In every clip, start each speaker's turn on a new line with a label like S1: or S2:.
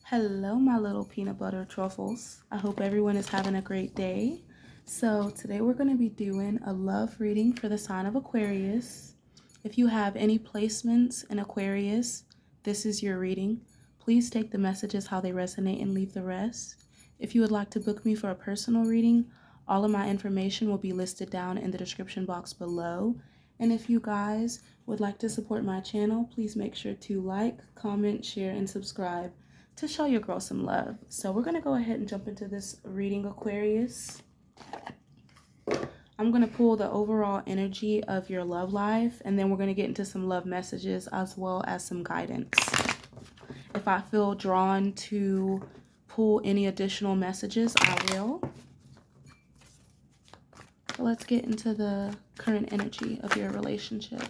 S1: Hello, my little peanut butter truffles. I hope everyone is having a great day. So today we're going to be doing a love reading for the sign of Aquarius. If you have any placements in Aquarius, this is your reading. Please take the messages how they resonate and leave the rest. If you would like to book me for a personal reading, all of my information will be listed down in the description box below. And if you guys would like to support my channel, please make sure to like, comment, share, and subscribe to show your girl some love. So we're going to go ahead and jump into this reading, Aquarius. I'm going to pull the overall energy of your love life, and then we're going to get into some love messages as well as some guidance. If I feel drawn to pull any additional messages, I will. So let's get into the current energy of your relationship.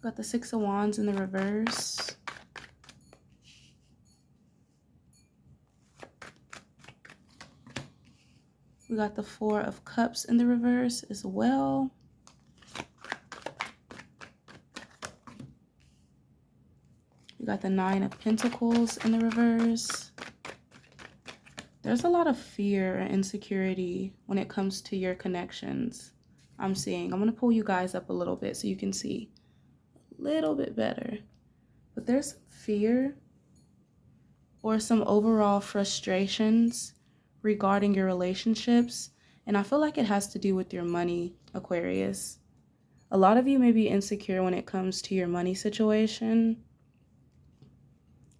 S1: Got the Six of Wands in the reverse. We got the Four of Cups in the reverse as well. We got the Nine of Pentacles in the reverse. There's a lot of fear and insecurity when it comes to your connections. I'm seeing. I'm going to pull you guys up a little bit so you can see little bit better, but there's some fear or some overall frustrations regarding your relationships, and I feel like it has to do with your money, Aquarius. A lot of you may be insecure when it comes to your money situation,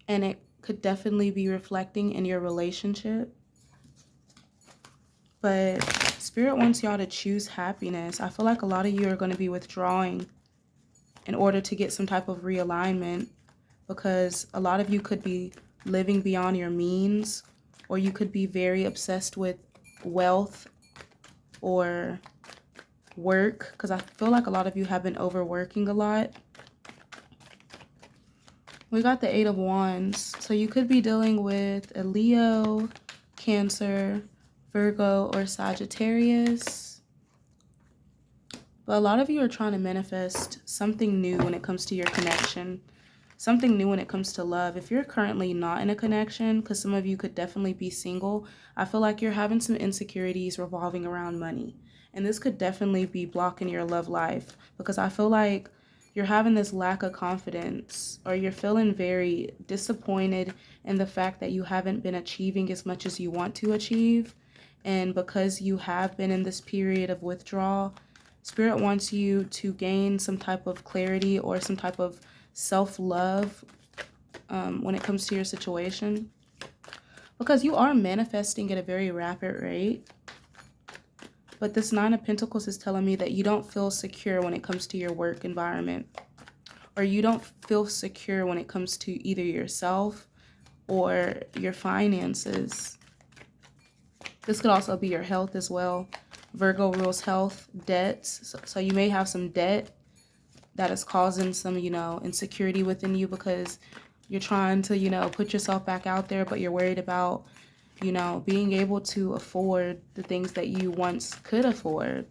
S1: and it could definitely be reflecting in your relationship, but Spirit wants y'all to choose happiness. I feel like a lot of you are going to be withdrawing in order to get some type of realignment, because a lot of you could be living beyond your means, or you could be very obsessed with wealth or work, because I feel like a lot of you have been overworking a lot. We got the Eight of Wands, so you could be dealing with a Leo, Cancer, Virgo, or Sagittarius. But a lot of you are trying to manifest something new when it comes to your connection, something new when it comes to love. If you're currently not in a connection, because some of you could definitely be single, I feel like you're having some insecurities revolving around money. And this could definitely be blocking your love life, because I feel like you're having this lack of confidence, or you're feeling very disappointed in the fact that you haven't been achieving as much as you want to achieve. And because you have been in this period of withdrawal, Spirit wants you to gain some type of clarity or some type of self-love when it comes to your situation, because you are manifesting at a very rapid rate. But this Nine of Pentacles is telling me that you don't feel secure when it comes to your work environment, or you don't feel secure when it comes to either yourself or your finances. This could also be your health as well. Virgo rules health, debts. So you may have some debt that is causing some, insecurity within you, because you're trying to, put yourself back out there, but you're worried about, being able to afford the things that you once could afford.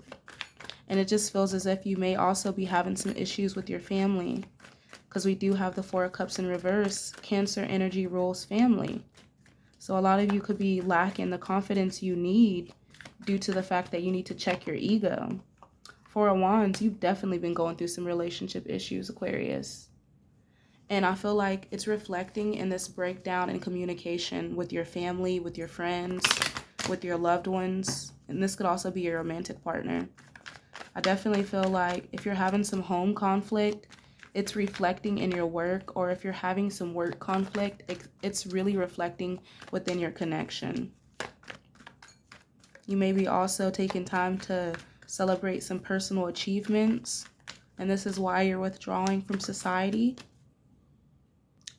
S1: And it just feels as if you may also be having some issues with your family, because we do have the Four of Cups in reverse. Cancer energy rules family. So a lot of you could be lacking the confidence you need due to the fact that you need to check your ego. Four of Wands, you've definitely been going through some relationship issues, Aquarius. And I feel like it's reflecting in this breakdown in communication with your family, with your friends, with your loved ones. And this could also be your romantic partner. I definitely feel like if you're having some home conflict, it's reflecting in your work, or if you're having some work conflict, it's really reflecting within your connection. You may be also taking time to celebrate some personal achievements, and this is why you're withdrawing from society.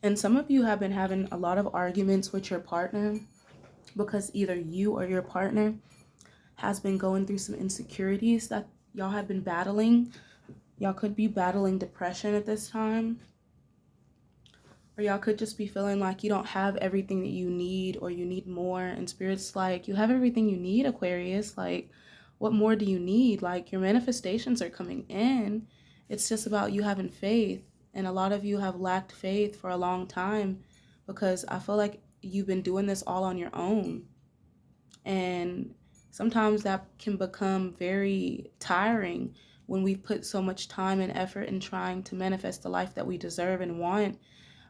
S1: And some of you have been having a lot of arguments with your partner, because either you or your partner has been going through some insecurities that y'all have been battling. Y'all could be battling depression at this time, or y'all could just be feeling like you don't have everything that you need, or you need more. And Spirit's like, you have everything you need, Aquarius. Like, what more do you need? Like, your manifestations are coming in. It's just about you having faith And a lot of you have lacked faith for a long time because I feel like you've been doing this all on your own. And sometimes that can become very tiring when we put so much time and effort in trying to manifest the life that we deserve and want.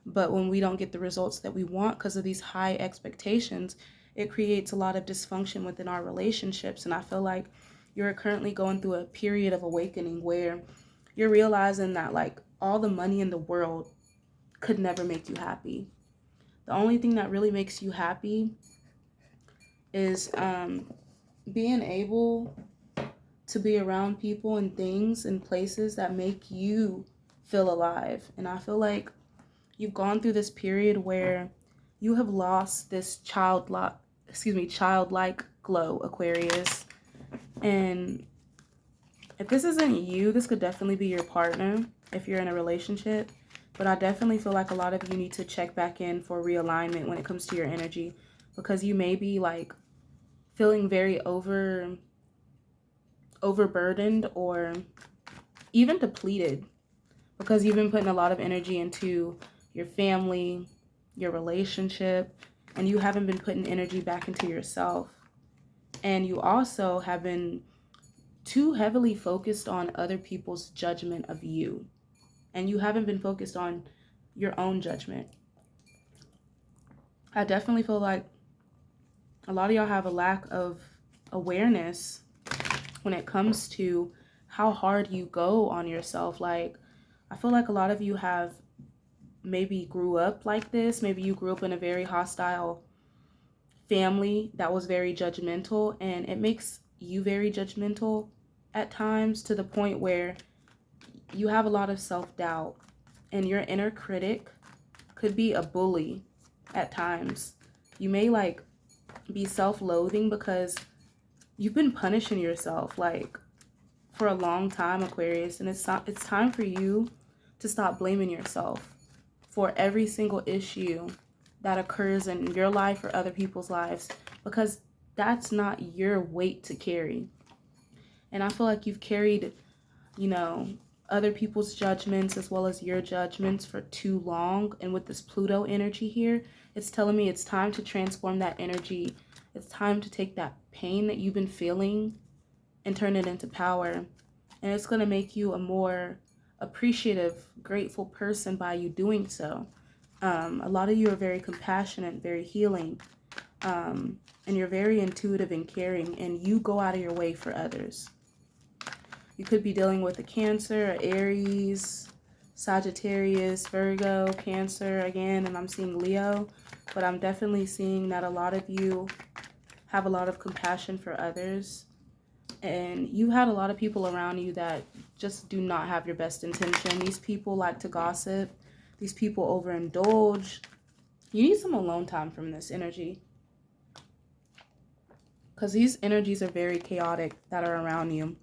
S1: But when we don't get the results that we want because of these high expectations, it creates a lot of dysfunction within our relationships. And I feel like you're currently going through a period of awakening where you're realizing that like all the money in the world could never make you happy. The only thing that really makes you happy is being able to be around people and things and places that make you feel alive. And I feel like you've gone through this period where you have lost this childlike glow, Aquarius. And if this isn't you, this could definitely be your partner if you're in a relationship. But I definitely feel like a lot of you need to check back in for realignment when it comes to your energy, because you may be like feeling very overburdened or even depleted because you've been putting a lot of energy into your family, your relationship, and you haven't been putting energy back into yourself. And you also have been too heavily focused on other people's judgment of you, and you haven't been focused on your own judgment. I definitely feel like a lot of y'all have a lack of awareness when it comes to how hard you go on yourself. Like, I feel like a lot of you have maybe grew up like this. Maybe you grew up in a very hostile family that was very judgmental, and it makes you very judgmental at times to the point where you have a lot of self-doubt, and your inner critic could be a bully at times. You may like be self-loathing because you've been punishing yourself like for a long time, Aquarius, and it's time for you to stop blaming yourself for every single issue that occurs in your life or other people's lives, because that's not your weight to carry. And I feel like you've carried, other people's judgments as well as your judgments for too long. And with this Pluto energy here, it's telling me it's time to transform that energy. It's time to take that pain that you've been feeling and turn it into power. And it's going to make you a more appreciative, grateful person by you doing so. A lot of you are very compassionate, very healing, and you're very intuitive and caring, and you go out of your way for others. You could be dealing with a Cancer, Aries, Sagittarius, Virgo, Cancer again, and I'm seeing Leo, but I'm definitely seeing that a lot of you have a lot of compassion for others, and you had a lot of people around you that just do not have your best intention. These people like to gossip. These people overindulge. You need some alone time from this energy, because these energies are very chaotic that are around you.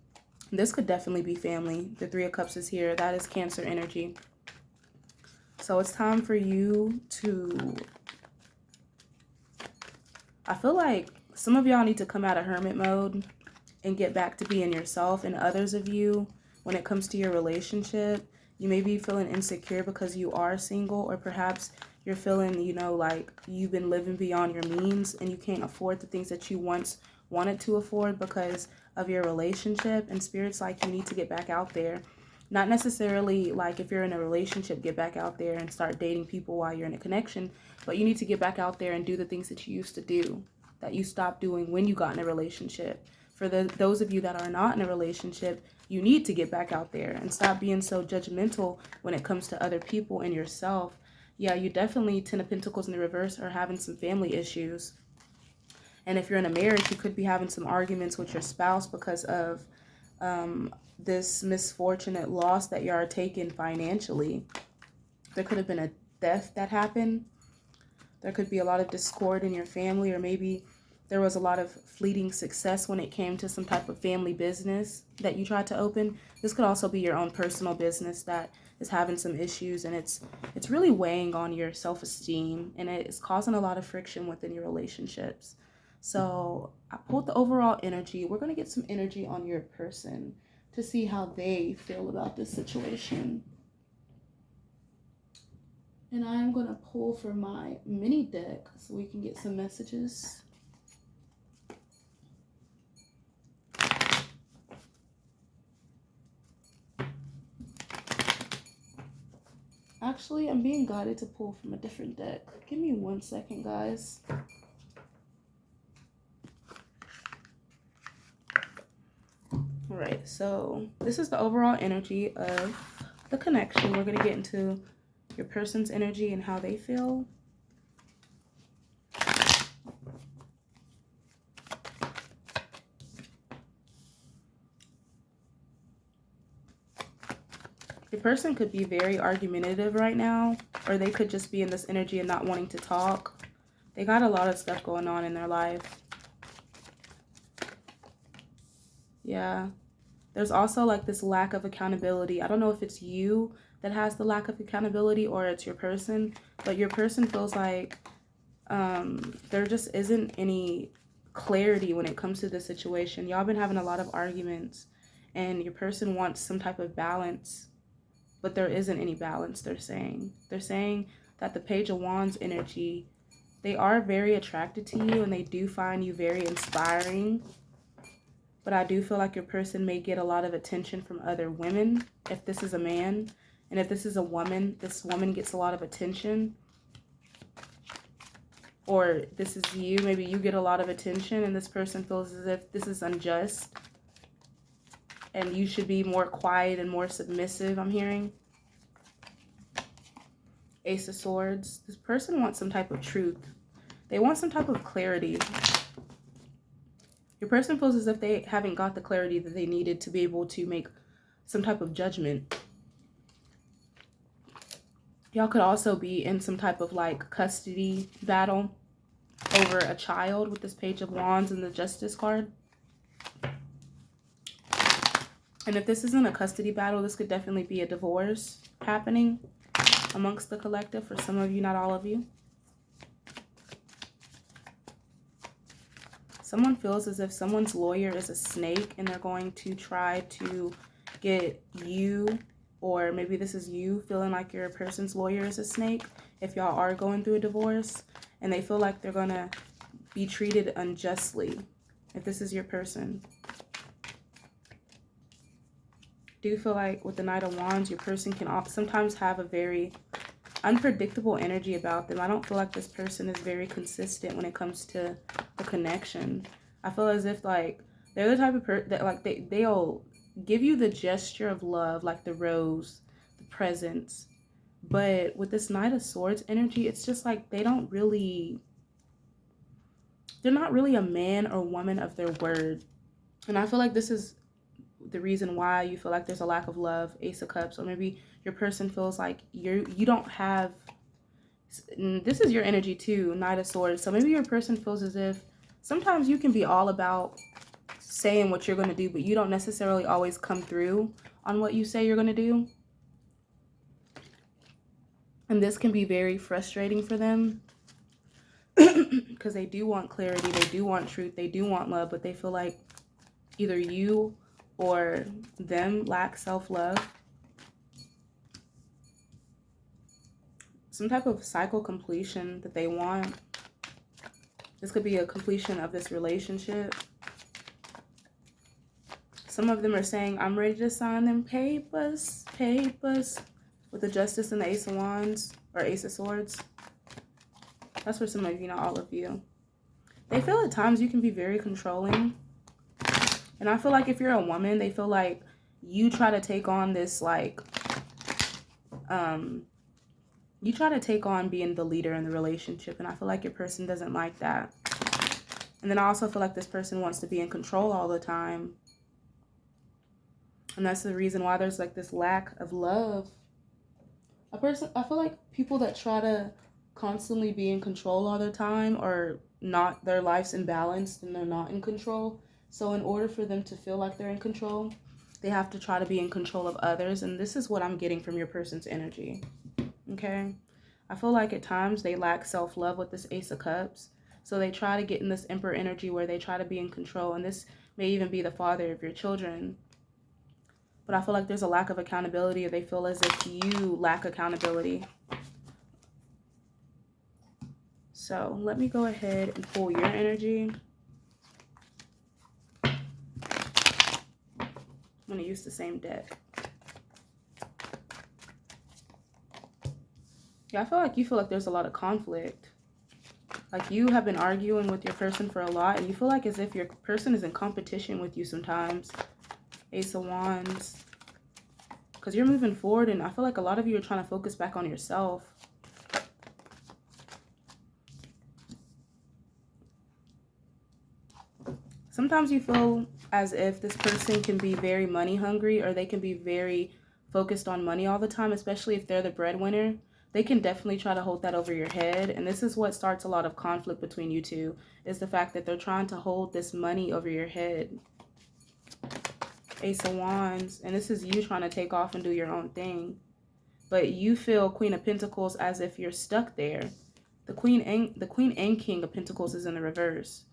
S1: This could definitely be family. The Three of Cups is here. That is Cancer energy. So it's time for you to... I feel like some of y'all need to come out of hermit mode and get back to being yourself. And others of you, when it comes to your relationship, you may be feeling insecure because you are single, or perhaps you're feeling, like you've been living beyond your means and you can't afford the things that you once wanted to afford because of your relationship. And Spirit's like, you need to get back out there. Not necessarily like if you're in a relationship, get back out there and start dating people while you're in a connection, but you need to get back out there and do the things that you used to do, that you stopped doing when you got in a relationship. For those of you that are not in a relationship, you need to get back out there and stop being so judgmental when it comes to other people and yourself. Yeah, you definitely, Ten of Pentacles in the reverse, are having some family issues. And if you're in a marriage, you could be having some arguments with your spouse because of this misfortunate loss that you are taking financially. There could have been a death that happened. There could be a lot of discord in your family, or maybe there was a lot of fleeting success when it came to some type of family business that you tried to open. This could also be your own personal business that is having some issues, and it's really weighing on your self-esteem, and it's causing a lot of friction within your relationships. So I pulled the overall energy. We're going to get some energy on your person to see how they feel about this situation. And I'm going to pull for my mini deck so we can get some messages. Actually, I'm being guided to pull from a different deck. Give me 1 second, guys. Alright, so this is the overall energy of the connection. We're going to get into your person's energy and how they feel. Your person could be very argumentative right now, or they could just be in this energy and not wanting to talk. They got a lot of stuff going on in their life. Yeah. There's also like this lack of accountability. I don't know if it's you that has the lack of accountability or it's your person, but your person feels like there just isn't any clarity when it comes to the situation. Y'all been having a lot of arguments and your person wants some type of balance, but there isn't any balance. They're saying that the Page of Wands energy, they are very attracted to you and they do find you very inspiring. But I do feel like your person may get a lot of attention from other women if this is a man. And if this is a woman, this woman gets a lot of attention. Or this is you, maybe you get a lot of attention and this person feels as if this is unjust. And you should be more quiet and more submissive, I'm hearing. Ace of Swords. This person wants some type of truth. They want some type of clarity. Your person feels as if they haven't got the clarity that they needed to be able to make some type of judgment. Y'all could also be in some type of like custody battle over a child with this Page of Wands and the Justice card. And if this isn't a custody battle, this could definitely be a divorce happening amongst the collective for some of you, not all of you. Someone feels as if someone's lawyer is a snake and they're going to try to get you, or maybe this is you feeling like your person's lawyer is a snake if y'all are going through a divorce, and they feel like they're going to be treated unjustly if this is your person. Do you feel like with the Knight of Wands, your person can sometimes have a very unpredictable energy about them. I don't feel like this person is very consistent when it comes to the connection. I feel as if like they're the type of person that like they'll give you the gesture of love, like the rose, the presents. But with this Knight of Swords energy, it's just like they're not really a man or woman of their word. And I feel like this is the reason why you feel like there's a lack of love. Ace of Cups, or maybe your person feels like you don't have, this is your energy too, Knight of Swords. So maybe your person feels as if sometimes you can be all about saying what you're going to do, but you don't necessarily always come through on what you say you're going to do. And this can be very frustrating for them because they do want clarity, they do want truth, they do want love, but they feel like either you or them lack self-love. Some type of cycle completion that they want. This could be a completion of this relationship. Some of them are saying, I'm ready to sign them papers, with the Justice and the Ace of Wands, or Ace of Swords. That's for some of you, not all of you. They feel at times you can be very controlling. And I feel like if you're a woman, they feel like you try to take on this, like, you try to take on being the leader in the relationship. And I feel like your person doesn't like that. And then I also feel like this person wants to be in control all the time. And that's the reason why there's like this lack of love. I feel like people that try to constantly be in control all the time are not, their life's imbalanced and they're not in control. So in order for them to feel like they're in control, they have to try to be in control of others. And this is what I'm getting from your person's energy. Okay? I feel like at times they lack self-love with this Ace of Cups. So they try to get in this Emperor energy where they try to be in control. And this may even be the father of your children. But I feel like there's a lack of accountability, or they feel as if you lack accountability. So let me go ahead and pull your energy. I'm going to use the same deck. Yeah, I feel like there's a lot of conflict. Like you have been arguing with your person for a lot, and you feel like as if your person is in competition with you sometimes. Ace of Wands. Because you're moving forward, and I feel like a lot of you are trying to focus back on yourself. Sometimes you feel as if this person can be very money hungry, or they can be very focused on money all the time, especially if they're the breadwinner. They can definitely try to hold that over your head. And this is what starts a lot of conflict between you two, is the fact that they're trying to hold this money over your head. Ace of Wands. And this is you trying to take off and do your own thing. But you feel Queen of Pentacles as if you're stuck there. The Queen and King of Pentacles is in the reverse.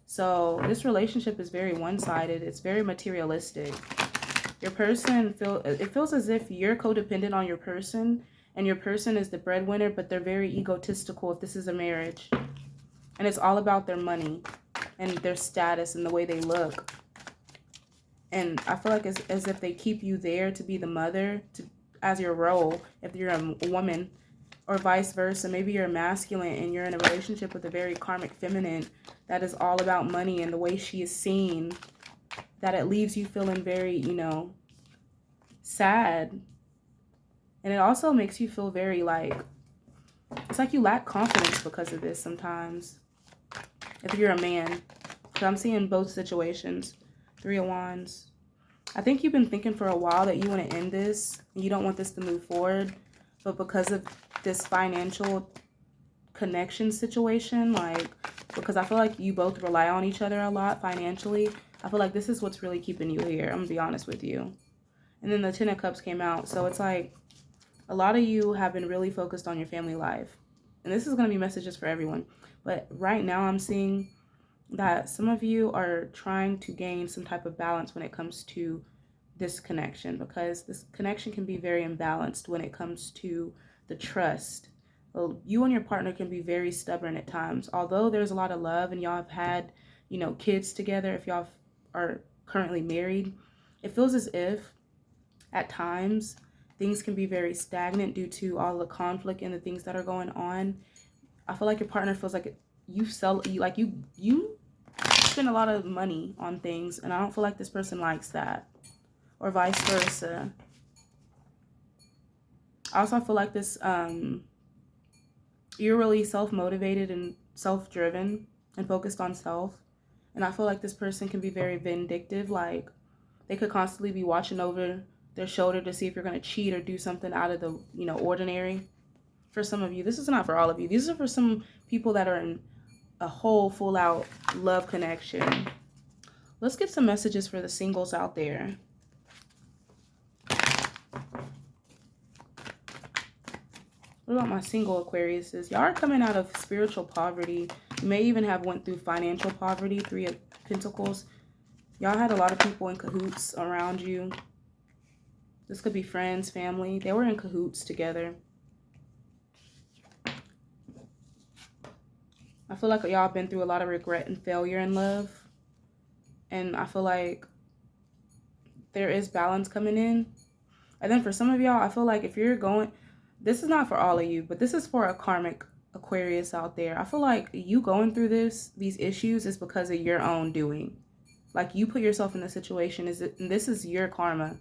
S1: So this relationship is very one-sided. It's very materialistic. Your person feels as if you're codependent on your person, and your person is the breadwinner, but they're very egotistical if this is a marriage. And it's all about their money and their status and the way they look. And I feel like as if they keep you there to be the mother, as your role, if you're a woman, or vice versa. Maybe you're masculine and you're in a relationship with a very karmic feminine that is all about money and the way she is seen, that it leaves you feeling very, you know, sad. And it also makes you feel very like, it's like you lack confidence because of this sometimes. If you're a man, because I'm seeing both situations. 3 of Wands. I think you've been thinking for a while that you want to end this. And you don't want this to move forward. But because of this financial connection situation, like, because I feel like you both rely on each other a lot financially, I feel like this is what's really keeping you here. I'm going to be honest with you. And then the 10 of Cups came out. So it's like a lot of you have been really focused on your family life. And this is going to be messages for everyone. But right now I'm seeing that some of you are trying to gain some type of balance when it comes to this connection, because this connection can be very imbalanced when it comes to the trust. Well, you and your partner can be very stubborn at times. Although there's a lot of love and y'all have had, you know, kids together, if y'all are currently married, it feels as if at times things can be very stagnant due to all the conflict and the things that are going on. I feel like your partner feels like you spend a lot of money on things, and I don't feel like this person likes that, or vice versa. I also feel like this you're really self-motivated and self-driven and focused on self, and I feel like this person can be very vindictive. Like they could constantly be watching over their shoulder to see if you're going to cheat or do something out of the, you know, ordinary. For some of you, this is not for all of you. These are for some people that are in a whole full-out love connection. Let's get some messages for the singles out there. What about my single Aquariuses? Y'all are coming out of spiritual poverty. You may even have went through financial poverty. 3 of Pentacles. Y'all had a lot of people in cahoots around you. This could be friends, family. They were in cahoots together. I feel like y'all been through a lot of regret and failure in love. And I feel like there is balance coming in. And then for some of y'all, I feel like if you're going, this is not for all of you, but this is for a karmic Aquarius out there. I feel like you going through these issues is because of your own doing. Like you put yourself in the situation, and this is your karma.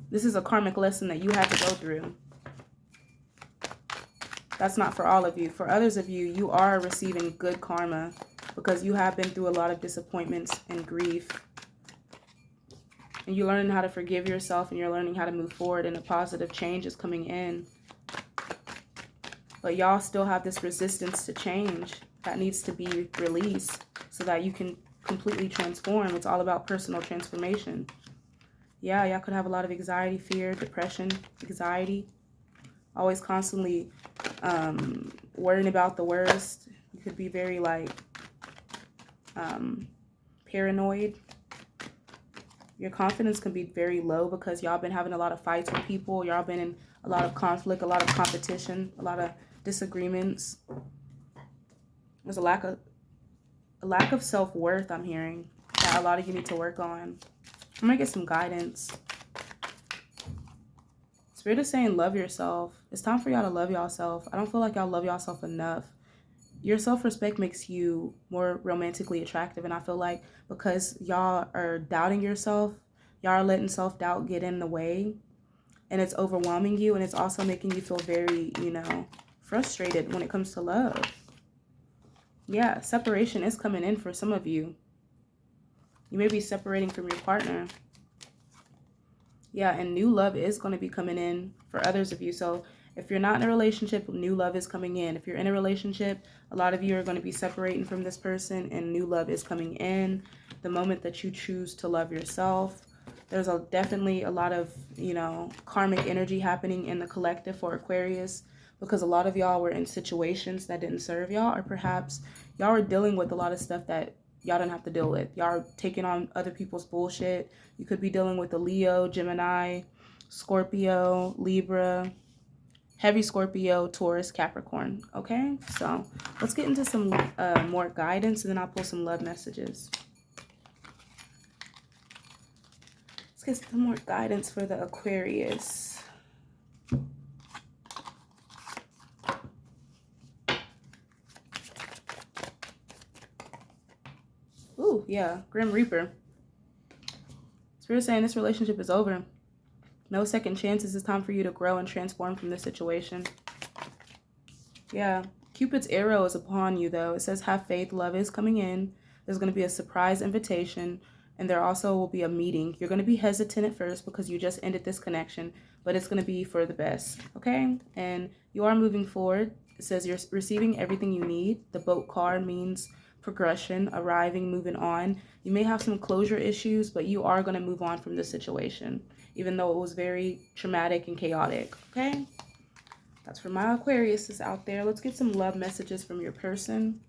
S1: This is a karmic lesson that you had to go through. That's not for all of you. For others of you, you are receiving good karma because you have been through a lot of disappointments and grief. And you're learning how to forgive yourself, and you're learning how to move forward, and a positive change is coming in. But y'all still have this resistance to change that needs to be released so that you can completely transform. It's all about personal transformation. Yeah, y'all could have a lot of anxiety, fear, depression, anxiety. Always constantly worrying about the worst. You could be very like paranoid. Your confidence can be very low because y'all been having a lot of fights with people. Y'all been in a lot of conflict, a lot of competition, a lot of disagreements. There's a lack of self-worth I'm hearing that a lot of you need to work on. I'm gonna get some guidance. Spirit is saying love yourself. It's time for y'all to love y'allself. I don't feel like y'all love y'allself enough. Your self-respect makes you more romantically attractive, and I feel like because y'all are doubting yourself, y'all are letting self-doubt get in the way, and it's overwhelming you, and it's also making you feel very, you know, frustrated when it comes to love. Yeah, separation is coming in for some of you. You may be separating from your partner. Yeah, and new love is going to be coming in for others of you. So if you're not in a relationship, new love is coming in. If you're in a relationship, a lot of you are going to be separating from this person and new love is coming in. The moment that you choose to love yourself, there's definitely a lot of, you know, karmic energy happening in the collective for Aquarius, because a lot of y'all were in situations that didn't serve y'all, or perhaps y'all are dealing with a lot of stuff that y'all don't have to deal with. Y'all are taking on other people's bullshit. You could be dealing with a Leo, Gemini, Scorpio, Libra, heavy Scorpio, Taurus, Capricorn. Okay, so let's get into some more guidance, and then I'll pull some love messages. Let's get some more guidance for the Aquarius. Ooh, yeah, Grim Reaper. Spirit saying this relationship is over. No second chances. It's time for you to grow and transform from this situation. Yeah, Cupid's arrow is upon you, though. It says have faith. Love is coming in. There's going to be a surprise invitation, and there also will be a meeting. You're going to be hesitant at first because you just ended this connection, but it's going to be for the best, okay? And you are moving forward. It says you're receiving everything you need. The boat card means progression, arriving, moving on. You may have some closure issues, but you are going to move on from this situation, even though it was very traumatic and chaotic, okay? That's for my Aquarius out there. Let's get some love messages from your person.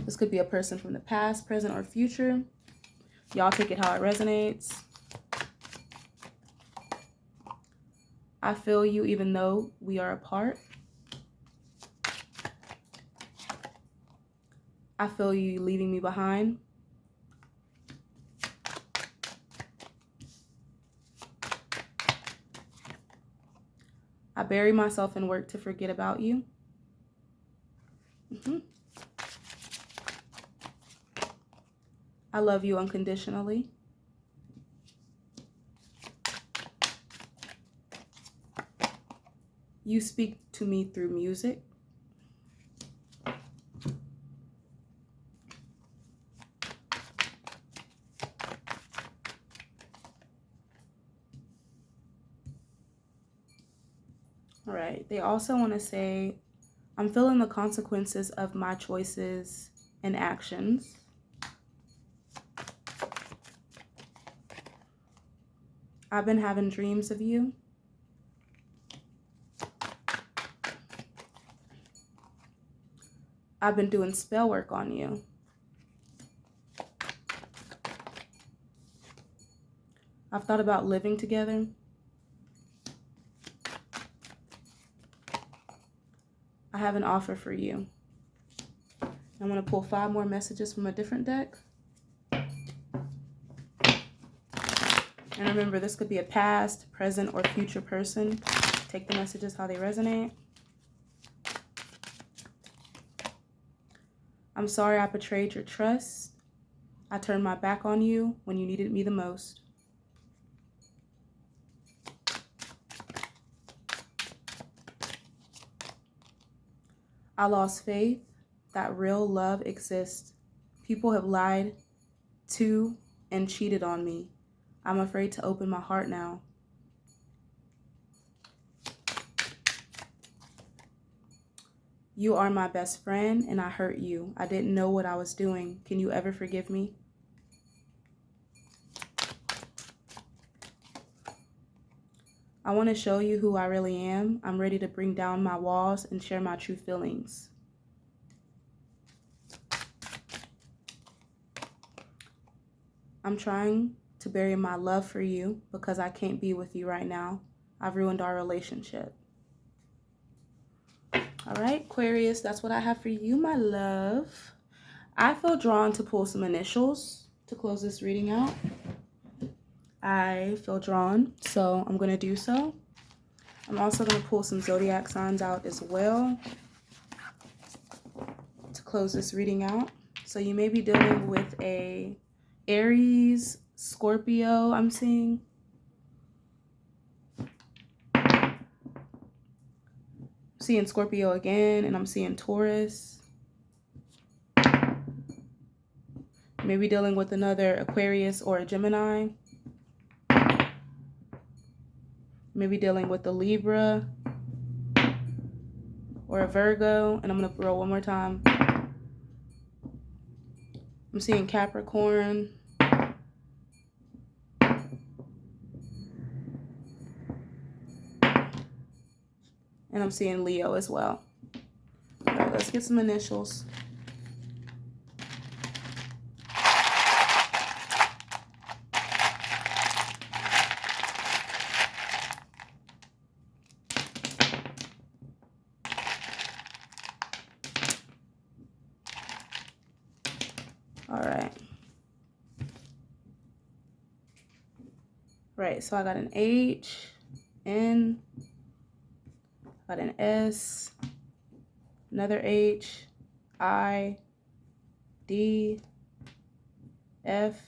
S1: This could be a person from the past, present, or future. Y'all take it how it resonates. I feel you even though we are apart. I feel you leaving me behind. I bury myself in work to forget about you. I love you unconditionally. You speak to me through music. All right. They also want to say, I'm feeling the consequences of my choices and actions. I've been having dreams of you. I've been doing spell work on you. I've thought about living together. I have an offer for you. I'm going to pull 5 more messages from a different deck. And remember, this could be a past, present, or future person. Take the messages how they resonate. I'm sorry I betrayed your trust. I turned my back on you when you needed me the most. I lost faith that real love exists. People have lied to and cheated on me. I'm afraid to open my heart now. You are my best friend and I hurt you. I didn't know what I was doing. Can you ever forgive me? I want to show you who I really am. I'm ready to bring down my walls and share my true feelings. I'm trying to bury my love for you because I can't be with you right now. I've ruined our relationship. All right, Aquarius, that's what I have for you, my love. I feel drawn to pull some initials to close this reading out. I feel drawn, so I'm going to do so. I'm also going to pull some zodiac signs out as well to close this reading out. So you may be dealing with a Aries, Scorpio, I'm seeing. Seeing Scorpio again, and I'm seeing Taurus. Maybe dealing with another Aquarius or a Gemini. Maybe dealing with a Libra or a Virgo. And I'm going to roll one more time. I'm seeing Capricorn. And I'm seeing Leo as well. All right, let's get some initials. All right. Right, so I got an H, N, got an S, another H, I, D, F,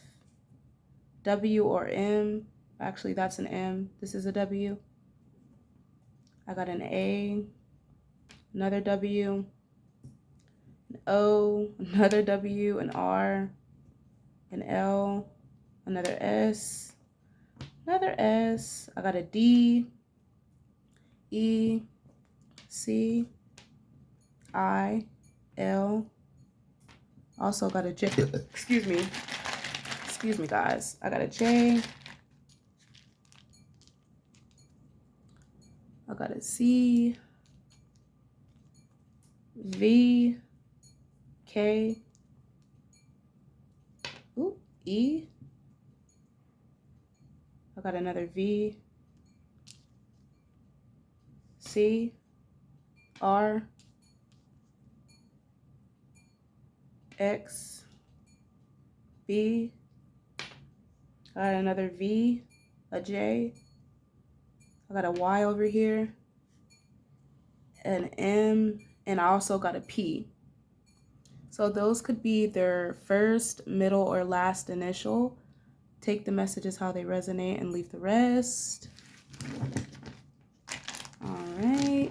S1: W or M. Actually, that's an M. This is a W. I got an A, another W, an O, another W, an R, an L, another S, another S. I got a D, E, C, I, L. Also got a J. Excuse me, guys. I got a J. I got a C, V, K, ooh, E. I got another V, C, R, X, B. I got another V, a J. I got a Y over here, an M, and I also got a P. So those could be their first, middle, or last initial. Take the messages how they resonate and leave the rest. All right.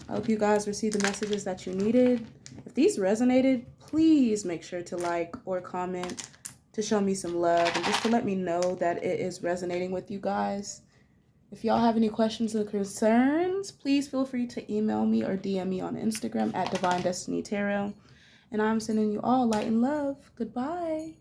S1: I hope you guys received the messages that you needed. If these resonated, please make sure to like or comment to show me some love and just to let me know that it is resonating with you guys. If y'all have any questions or concerns, please feel free to email me or DM me on Instagram at DivineDestiniTarot. And I'm sending you all light and love. Goodbye.